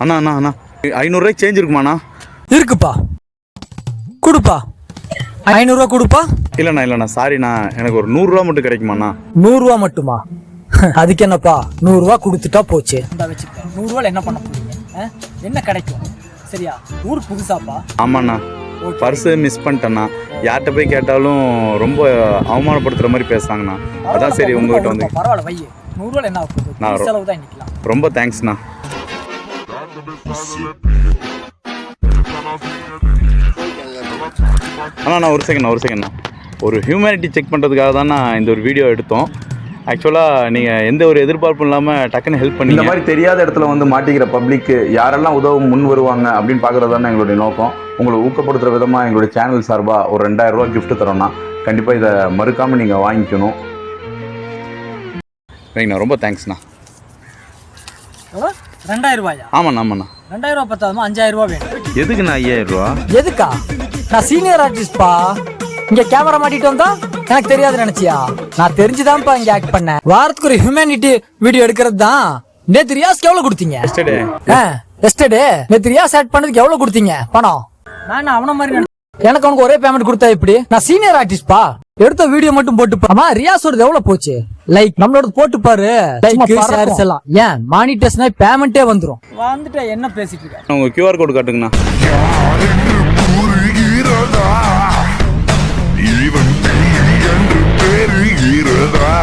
அண்ணா அண்ணா அண்ணா 500 change இருக்குமாண்ணா? இருக்குப்பா, கொடுப்பா. 500 ரூபா கொடுப்பா. இல்லைண்ணா சாரிண்ணா, எனக்கு ஒரு 100 ரூபா மட்டும் கிடைக்குமாண்ணா? 100 ரூபா மட்டுமா? அதுக்கு என்னப்பா, 100 ரூபா கொடுத்துட்டா போச்சு. இந்த வச்சுக்க, 100 ரூபாய் என்ன பண்ண போறீங்க? என்ன கிடைக்கும்? சரியா? ஊர் புதுசாப்பா? ஆமாண்ணா, பர்ஸு மிஸ் பண்ணிட்டேண்ணா. யார்கிட்ட போய் கேட்டாலும் ரொம்ப அவமானப்படுத்துற மாதிரி பேசுறாங்கண்ணா. அதான் சரி உங்ககிட்ட வந்து. பரவாயில்ல வை, 100 ரூபாய் என்ன ஆகும்? செலவு தான் நிக்கலாம். ரொம்ப தேங்க்ஸ்ண்ணா. அண்ணா ஒரு செகண்ட்ண்ணா, ஒரு ஹியூமனிட்டி செக் பண்ணுறதுக்காக தான் நான் இந்த ஒரு வீடியோ எடுத்தோம். ஆக்சுவலாக நீங்கள் எந்த ஒரு எதிர்பார்ப்பும் இல்லாமல் டக்குன்னு ஹெல்ப் பண்ணி இந்த மாதிரி தெரியாத இடத்துல வந்து மாட்டிக்கிற பப்ளிக்கு யாரெல்லாம் உதவும் முன் வருவாங்க அப்படின்னு பார்க்குறது தானே எங்களுடைய நோக்கம். உங்களை ஊக்கப்படுத்துகிற விதமாக எங்களுடைய சேனல் சார்பாக ஒரு 2000 ரூபா கிஃப்ட் தரோம்னா கண்டிப்பாக இதை மறுக்காமல் நீங்கள் வாங்கிக்கணும். சரிங்கண்ணா, ரொம்ப தேங்க்ஸ்ண்ணா. 2000 ரூபாயா? ஆமாண்ணா. 2000 ரூபா பத்தாதுமா, 5000 ரூபா வேணும். எதுக்குண்ணா 5000 ரூபா? எதுக்கா? நான் சீனியர் ஆர்டிஸ்ட்பா. இங்க கேமரா மாட்டிட்டு வந்தா எனக்கு தெரியாது நினைச்சியா? நான் தெரிஞ்சுதான்ப்பா இங்க ஆக்ட் பண்ணேன். வாரத்துக்கு ஒரு ஹியூமனிட்டி வீடியோ எடுக்கிறது தான். நேத்து ரியாஸ்க்கு எவ்வளவு கொடுத்தீங்க? எஸ்டர்டே நேத்து ரியாஸ் ஆக்ட் பண்ணதுக்கு எவ்வளவு கொடுத்தீங்க பணம்? நான் அவன மாதிரி எனக்கு அவனுக்கு ஒரே பேமெண்ட் கொடுத்தா இப்படி? நான் சீனியர் ஆர்டிஸ்ட்பா. எடுத்த வீடியோ மட்டும் போட்டு ஆமா, ரியாஸோட எவ்வளவு போச்சு? லைக் நம்மளோட போட்டு பாரு, லைக் ஷேர்ஸ் எல்லாம். ஏன் மானிட்டேஷனா பேமெண்டே வந்துரும். வந்துட்டு என்ன பேசிட்டு இருக்க? உங்க QR கோட் காட்டுங்கண்ணா. இவன் என்று பெறுகிறதா?